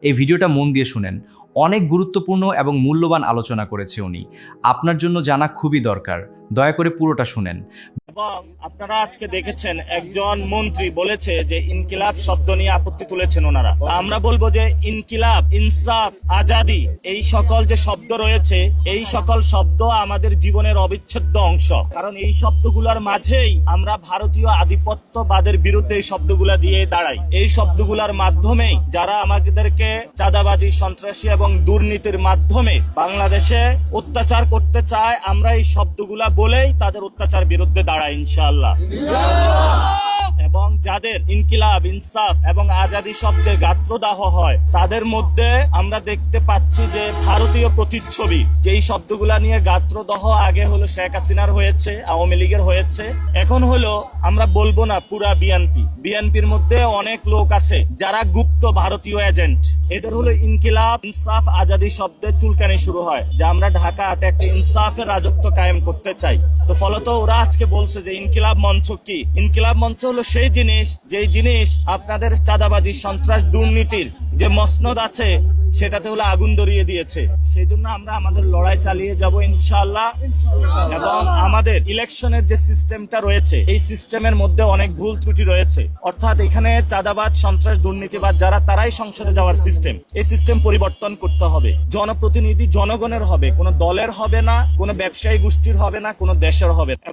এই ভিডিওটা মন দিয়ে শুনেন। অনেক গুরুত্বপূর্ণ এবং মূল্যবান আলোচনা করেছে উনি। আপনার জন্য জানা খুবই দরকার। দয়া করে পুরোটা শুনেন। এবং আপনারা আজকে দেখেছেন একজন মন্ত্রী বলেছে যে ইনকিলাব শব্দ নিয়ে আপত্তি তুলেছেন ওনারা। আমরা বলবো যে ইনকিলাব, ইনসাফ, আজাদি এই সকল যে শব্দ রয়েছে, এই সকল শব্দ আমাদের জীবনের অবিচ্ছেদ্য অংশ। কারণ এই শব্দগুলোর মাঝেই আমরা ভারতীয় আধিপত্যবাদের বিরুদ্ধে এই শব্দগুলা দিয়ে দাঁড়াই। এই শব্দগুলোর মাধ্যমেই যারা আমাদেরকে চাঁদাবাজি, সন্ত্রাসী এবং দুর্নীতির মাধ্যমে বাংলাদেশে অত্যাচার করতে চায়, আমরা এই শব্দগুলা বলেই তাদের অত্যাচার বিরুদ্ধে দাঁড়াই ইনশাআল্লাহ। এবং যাদের ইনকিলাব, ইনসাফ এবং আজাদি শব্দে গাত্রদাহ হয়, তাদের মধ্যে আমরা দেখতে পাচ্ছি যে ভারতীয় প্রতিচ্ছবি। যেই শব্দগুলা নিয়ে গাত্রদাহ আগে হলো শেখ হাসিনার হয়েছে, আওয়ামী লীগের হয়েছে, এখন হলো আমরা বলবো না পুরা বিএনপির মধ্যে অনেক লোক আছে যারা গুপ্ত ভারতীয় এজেন্ট। এদের হলো ইনকিলাব, ইনসাফ, আজাদি শব্দে চুলকানি শুরু হয় যে আমরা ঢাকা একটা ইনসাফের রাজত্ব কায়েম করতে চাই। তো ফলত ওরা আজকে বলছে যে ইনকিলাব মঞ্চ কি? ইনকিলাব মঞ্চ হলো সেই জিনিস, যেই জিনিস আপনাদের চাঁদাবাজি, সন্ত্রাস, দুর্নীতির যে মসনদ আছে সেটাতে হলো আগুন ধরিয়ে দিয়েছে। সেই জন্য আমরা আমাদের লড়াই চালিয়ে যাব ইনশাআল্লাহ। এবং আমাদের ইলেকশনের যে সিস্টেমটা রয়েছে, এই সিস্টেমের মধ্যে অনেক ভুল ত্রুটি রয়েছে। অর্থাৎ এখানে চাঁদাবাজ, সন্ত্রাস, দুর্নীতিবাদ যারা, তারাই সংসদে যাওয়ার সিস্টেম। এই সিস্টেম পরিবর্তন করতে হবে। জনপ্রতিনিধি জনগণের হবে, কোনো দলের হবে না, কোনো ব্যবসায়ী গোষ্ঠীর হবে না, কোনো দেশের হবে না।